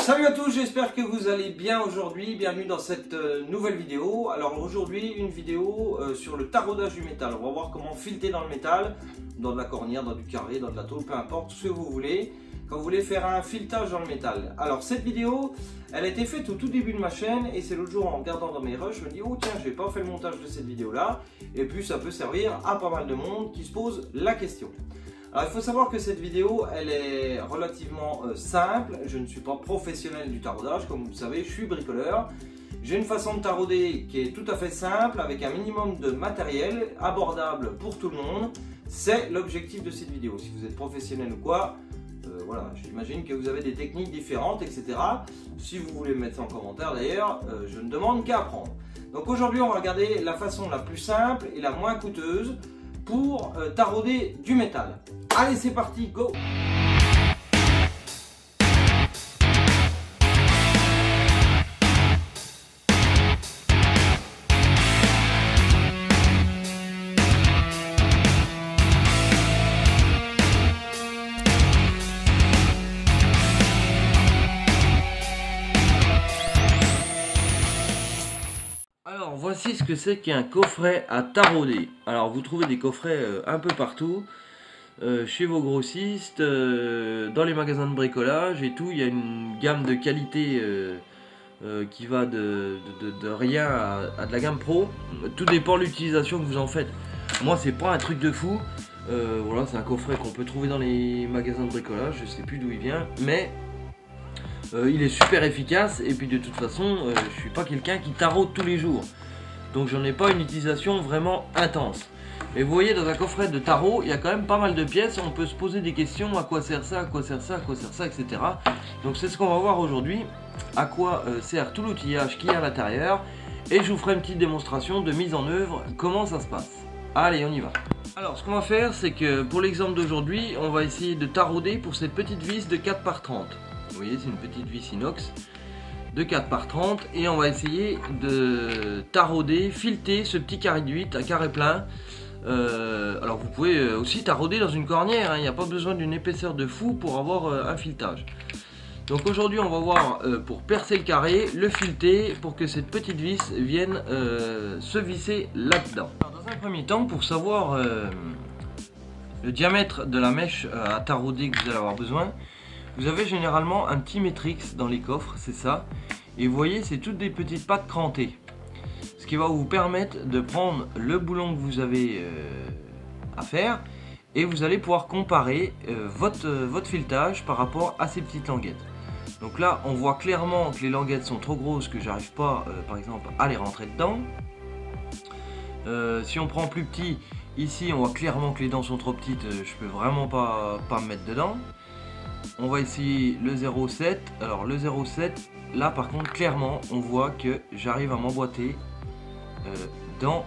Salut à tous, j'espère que vous allez bien aujourd'hui. Bienvenue dans cette nouvelle vidéo. Alors aujourd'hui, une vidéo sur le taraudage du métal. On va voir comment fileter dans le métal, dans de la cornière, dans du carré, dans de la tôle, peu importe ce que vous voulez, quand vous voulez faire un filetage dans le métal. Alors cette vidéo, elle a été faite au tout début de ma chaîne et c'est l'autre jour en regardant dans mes rushs, je me dis oh tiens, j'ai pas fait le montage de cette vidéo là, et puis ça peut servir à pas mal de monde qui se pose la question. Alors il faut savoir que cette vidéo elle est relativement simple. Je ne suis pas professionnel du taraudage, comme vous le savez, je suis bricoleur. J'ai une façon de tarauder qui est tout à fait simple, avec un minimum de matériel, abordable pour tout le monde. C'est l'objectif de cette vidéo. Si vous êtes professionnel ou quoi, voilà, j'imagine que vous avez des techniques différentes, etc. Si vous voulez me mettre ça en commentaire d'ailleurs, je ne demande qu'à apprendre. Donc aujourd'hui on va regarder la façon la plus simple et la moins coûteuse pour tarauder du métal. Allez, c'est parti, go! Alors voici ce que c'est qu'un coffret à tarauder. Alors vous trouvez des coffrets un peu partout, chez vos grossistes, dans les magasins de bricolage et tout. Il y a une gamme de qualité qui va de rien à de la gamme pro. Tout dépend de l'utilisation que vous en faites. Moi c'est pas un truc de fou, voilà, c'est un coffret qu'on peut trouver dans les magasins de bricolage, je sais plus d'où il vient, mais il est super efficace. Et puis de toute façon je suis pas quelqu'un qui taraude tous les jours, donc j'en ai pas une utilisation vraiment intense. Mais vous voyez, dans un coffret de tarot, il y a quand même pas mal de pièces. On peut se poser des questions, à quoi sert ça, à quoi sert ça, à quoi sert ça, etc. Donc c'est ce qu'on va voir aujourd'hui, à quoi sert tout l'outillage qui est à l'intérieur. Et je vous ferai une petite démonstration de mise en œuvre, comment ça se passe. Allez, on y va. Alors ce qu'on va faire, c'est que pour l'exemple d'aujourd'hui, on va essayer de tarauder pour cette petite vis de 4 par 30. Vous voyez, c'est une petite vis inox de 4 par 30 et on va essayer de tarauder, fileter ce petit carré de 8 à carré plein. Alors vous pouvez aussi tarauder dans une cornière, hein, il n'y a pas besoin d'une épaisseur de fou pour avoir un filetage. Donc aujourd'hui on va voir pour percer le carré, le fileter pour que cette petite vis vienne se visser là-dedans. Dans un premier temps, pour savoir le diamètre de la mèche à tarauder que vous allez avoir besoin, vous avez généralement un petit Métrix dans les coffres, c'est ça. Et vous voyez, c'est toutes des petites pattes crantées. Ce qui va vous permettre de prendre le boulon que vous avez à faire. Et vous allez pouvoir comparer votre filetage par rapport à ces petites languettes. Donc là, on voit clairement que les languettes sont trop grosses, que j'arrive pas, par exemple, à les rentrer dedans. Si on prend plus petit, ici, on voit clairement que les dents sont trop petites. Je peux vraiment pas me mettre dedans. On va essayer le 0,7. Alors le 0,7, là par contre clairement on voit que j'arrive à m'emboîter dans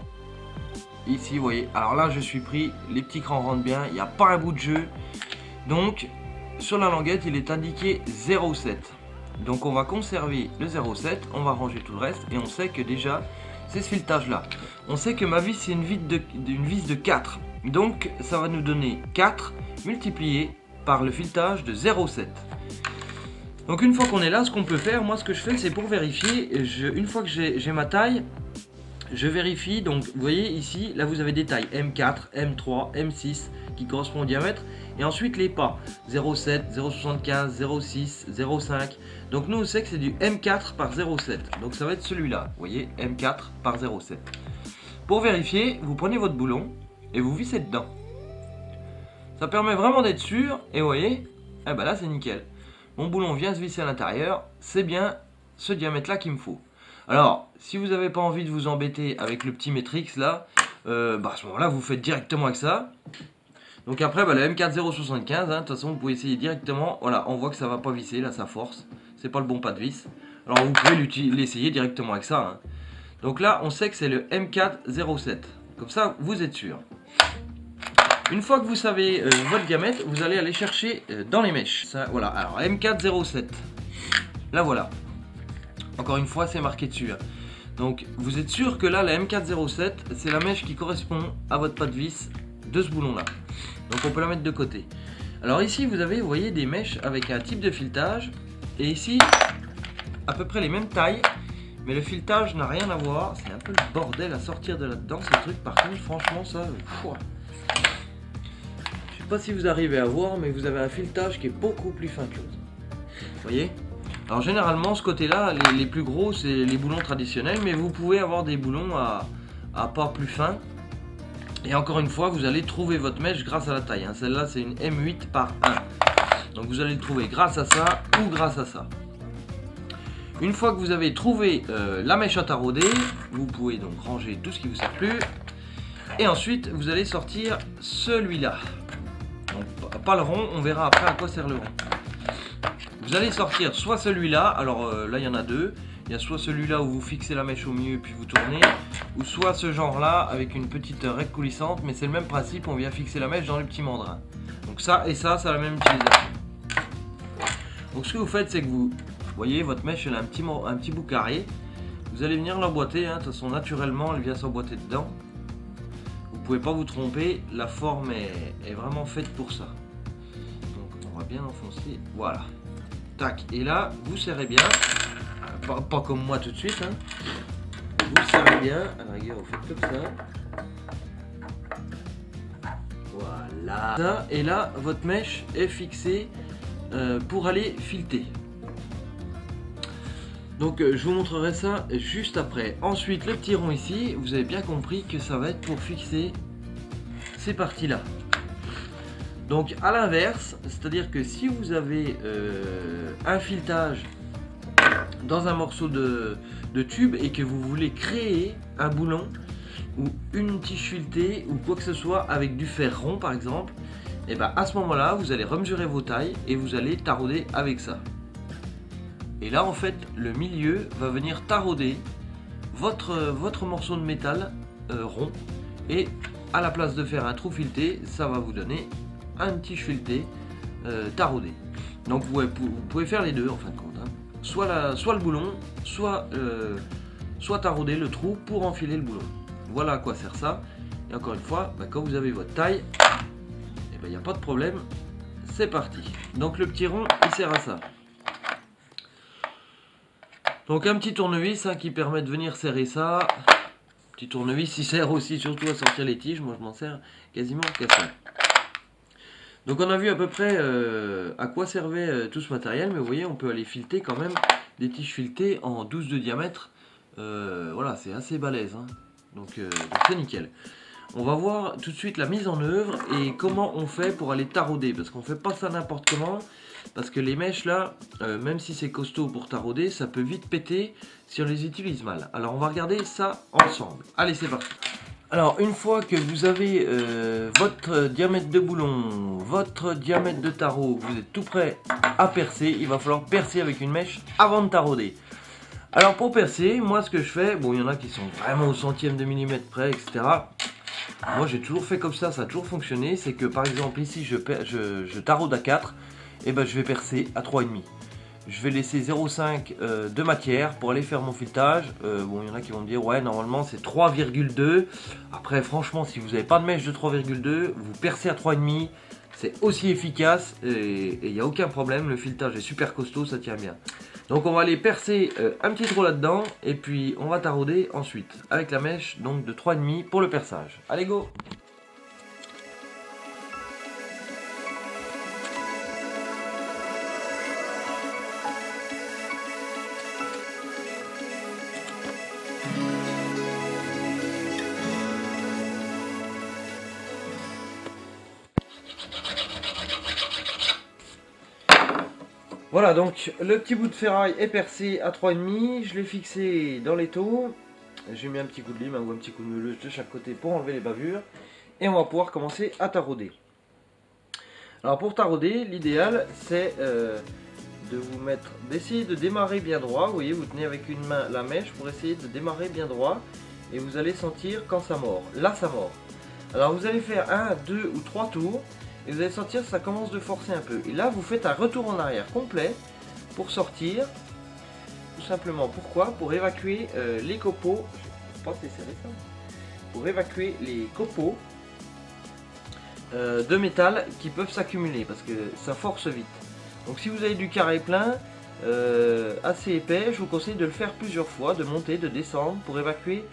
ici, vous voyez. Alors là je suis pris, les petits crans rentrent bien, il n'y a pas un bout de jeu. Donc sur la languette il est indiqué 0,7. Donc on va conserver le 0,7, on va ranger tout le reste et on sait que déjà c'est ce filetage là. On sait que ma vis c'est une vis de 4. Donc ça va nous donner 4 multiplié par le filetage de 0,7. Donc une fois qu'on est là, ce qu'on peut faire, moi ce que je fais c'est pour vérifier, une fois que j'ai ma taille, je vérifie. Donc vous voyez ici, là vous avez des tailles M4, M3, M6 qui correspondent au diamètre, et ensuite les pas 0,7, 0,75, 0,6, 0,5. Donc nous on sait que c'est du M4 par 0,7, donc ça va être celui-là, vous voyez, M4 par 0,7. Pour vérifier, vous prenez votre boulon et vous vissez dedans. Ça permet vraiment d'être sûr, et vous voyez, eh ben là c'est nickel. Mon boulon vient se visser à l'intérieur, c'est bien ce diamètre là qu'il me faut. Alors, si vous n'avez pas envie de vous embêter avec le petit Métrix là, à ce moment là vous faites directement avec ça. Donc après, le M4 0,75, hein, de toute façon vous pouvez essayer directement. Voilà, on voit que ça va pas visser, là ça force, c'est pas le bon pas de vis. Alors vous pouvez l'essayer directement avec ça. Hein. Donc là on sait que c'est le M4 0,7, comme ça vous êtes sûr. Une fois que vous savez votre diamètre, vous allez aller chercher dans les mèches. Ça, voilà, alors M407. Là voilà. Encore une fois, c'est marqué dessus. Hein. Donc vous êtes sûr que là, la M407, c'est la mèche qui correspond à votre pas de vis de ce boulon là. Donc on peut la mettre de côté. Alors ici vous avez, vous voyez, des mèches avec un type de filetage Et ici, à peu près les mêmes tailles, mais le filetage n'a rien à voir. C'est un peu le bordel à sortir de là-dedans, ces trucs. Par contre, franchement, ça... Je sais pas si vous arrivez à voir, mais vous avez un filetage qui est beaucoup plus fin que l'autre. Vous voyez? Alors généralement, ce côté-là, les plus gros, c'est les boulons traditionnels, mais vous pouvez avoir des boulons à pas plus fins. Et encore une fois, vous allez trouver votre mèche grâce à la taille. Hein. Celle-là, c'est une M8 par 1. Donc vous allez le trouver grâce à ça ou grâce à ça. Une fois que vous avez trouvé la mèche à tarauder, vous pouvez donc ranger tout ce qui ne vous sert plus. Et ensuite, vous allez sortir celui-là. Pas le rond, on verra après à quoi sert le rond. Vous allez sortir soit celui-là, alors là il y en a deux. Il y a soit celui-là où vous fixez la mèche au milieu puis vous tournez, ou soit ce genre-là avec une petite règle coulissante, mais c'est le même principe, on vient fixer la mèche dans le petit mandrin. Donc ça et ça, ça a la même utilisation. Donc ce que vous faites, c'est que vous voyez, votre mèche elle a un petit bout carré. Vous allez venir l'emboîter, hein. De toute façon naturellement elle vient s'emboîter dedans. Vous pouvez pas vous tromper, la forme est vraiment faite pour ça. Donc on va bien enfoncer, voilà. Tac, et là vous serrez bien, pas comme moi tout de suite, hein. Vous serrez bien, à la rigueur vous faites comme ça. Voilà. Ça, et là votre mèche est fixée pour aller fileter. Donc je vous montrerai ça juste après. Ensuite le petit rond ici, vous avez bien compris que ça va être pour fixer ces parties là. Donc à l'inverse, c'est à dire que si vous avez un filetage dans un morceau de tube et que vous voulez créer un boulon ou une tige filetée ou quoi que ce soit avec du fer rond par exemple, et bien à ce moment là vous allez remesurer vos tailles et vous allez tarauder avec ça. Et là en fait le milieu va venir tarauder votre morceau de métal rond, et à la place de faire un trou fileté, ça va vous donner un tige fileté taraudé. Donc vous pouvez faire les deux en fin de compte, hein. Soit le boulon, soit tarauder le trou pour enfiler le boulon. Voilà à quoi sert ça. Et encore une fois, quand vous avez votre taille, il n'y a pas de problème, c'est parti. Donc le petit rond il sert à ça. Donc un petit tournevis qui permet de venir serrer ça. Petit tournevis il sert aussi surtout à sortir les tiges, moi je m'en sers quasiment qu'à ça. Donc on a vu à peu près à quoi servait tout ce matériel, mais vous voyez on peut aller fileter quand même des tiges filetées en 12 de diamètre. Voilà, c'est assez balèze, hein. Donc c'est nickel. On va voir tout de suite la mise en œuvre et comment on fait pour aller tarauder, parce qu'on fait pas ça n'importe comment, parce que les mèches là, même si c'est costaud pour tarauder, ça peut vite péter si on les utilise mal. Alors on va regarder ça ensemble. Allez, c'est parti. Alors une fois que vous avez votre diamètre de boulon, votre diamètre de tarot, vous êtes tout prêt à percer, il va falloir percer avec une mèche avant de tarauder. Alors pour percer, moi ce que je fais, bon il y en a qui sont vraiment au centième de millimètre près, etc. Moi j'ai toujours fait comme ça a toujours fonctionné, c'est que par exemple ici je taraude à 4, et ben je vais percer à 3,5. Je vais laisser 0,5 de matière pour aller faire mon filetage. Bon, il y en a qui vont me dire ouais normalement c'est 3,2. Après franchement si vous n'avez pas de mèche de 3,2, vous percez à 3,5. C'est aussi efficace et il n'y a aucun problème. Le filetage est super costaud, ça tient bien. Donc on va aller percer un petit trou là-dedans et puis on va tarauder ensuite avec la mèche donc de 3,5 pour le perçage. Allez go! Voilà, donc le petit bout de ferraille est percé à 3,5, je l'ai fixé dans l'étau, j'ai mis un petit coup de lime ou un petit coup de meuleuse de chaque côté pour enlever les bavures, et on va pouvoir commencer à tarauder. Alors pour tarauder, l'idéal c'est d'essayer de démarrer bien droit. Vous voyez, vous tenez avec une main la mèche pour essayer de démarrer bien droit, et vous allez sentir quand ça mord. Là ça mord. Alors vous allez faire 1, 2 ou 3 tours, et vous allez sentir que ça commence de forcer un peu. Et là vous faites un retour en arrière complet pour sortir. Tout simplement, pourquoi? Pour évacuer les copeaux. Je pense que c'est serré ça. Pour évacuer les copeaux de métal qui peuvent s'accumuler, parce que ça force vite. Donc si vous avez du carré plein, assez épais, je vous conseille de le faire plusieurs fois, de monter, de descendre pour évacuer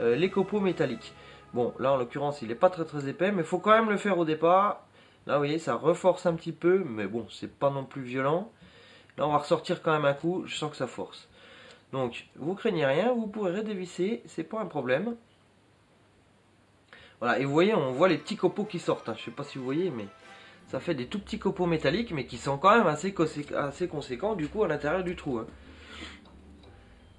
les copeaux métalliques. Bon, là en l'occurrence il n'est pas très épais, mais il faut quand même le faire au départ. Là vous voyez, ça reforce un petit peu, mais bon, c'est pas non plus violent. Là on va ressortir quand même un coup, je sens que ça force. Donc, vous craignez rien, vous pourrez redévisser, c'est pas un problème. Voilà, et vous voyez, on voit les petits copeaux qui sortent. Hein. Je sais pas si vous voyez, mais ça fait des tout petits copeaux métalliques, mais qui sont quand même assez conséquents du coup à l'intérieur du trou. Hein.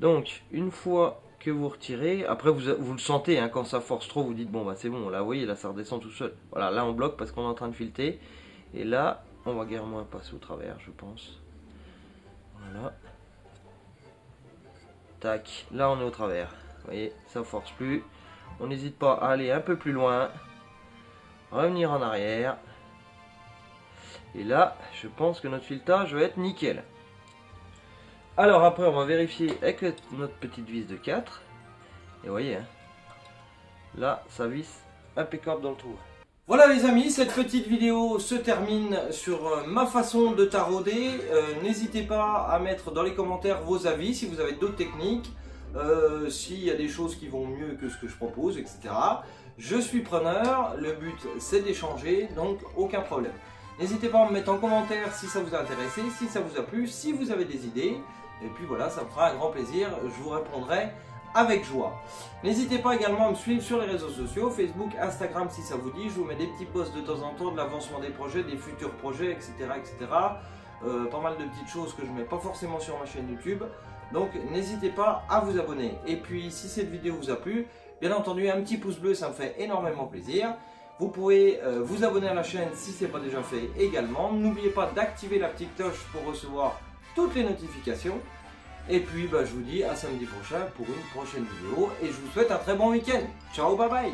Donc, une fois que vous retirez, après vous le sentez, hein, quand ça force trop, vous dites bon bah c'est bon, là vous voyez, là ça redescend tout seul. Voilà, là on bloque parce qu'on est en train de fileter. Et là, on va guère moins passer au travers, je pense. Voilà. Tac, là on est au travers. Vous voyez, ça force plus. On n'hésite pas à aller un peu plus loin. Revenir en arrière. Et là, je pense que notre filetage va être nickel. Alors après, on va vérifier avec notre petite vis de 4. Et vous voyez, hein, là, ça visse impeccable dans le trou. Voilà les amis, cette petite vidéo se termine sur ma façon de tarauder. N'hésitez pas à mettre dans les commentaires vos avis si vous avez d'autres techniques, s'il y a des choses qui vont mieux que ce que je propose, etc. Je suis preneur, le but c'est d'échanger, donc aucun problème. N'hésitez pas à me mettre en commentaire si ça vous a intéressé, si ça vous a plu, si vous avez des idées. Et puis voilà, ça me fera un grand plaisir, je vous répondrai avec joie. N'hésitez pas également à me suivre sur les réseaux sociaux, Facebook, Instagram si ça vous dit. Je vous mets des petits posts de temps en temps, de l'avancement des projets, des futurs projets, etc. etc. Pas mal de petites choses que je ne mets pas forcément sur ma chaîne YouTube. Donc n'hésitez pas à vous abonner. Et puis si cette vidéo vous a plu, bien entendu un petit pouce bleu, ça me fait énormément plaisir. Vous pouvez vous abonner à la chaîne si ce n'est pas déjà fait également. N'oubliez pas d'activer la petite cloche pour recevoir toutes les notifications. Et puis je vous dis à samedi prochain pour une prochaine vidéo. Et je vous souhaite un très bon week-end. Ciao, bye bye.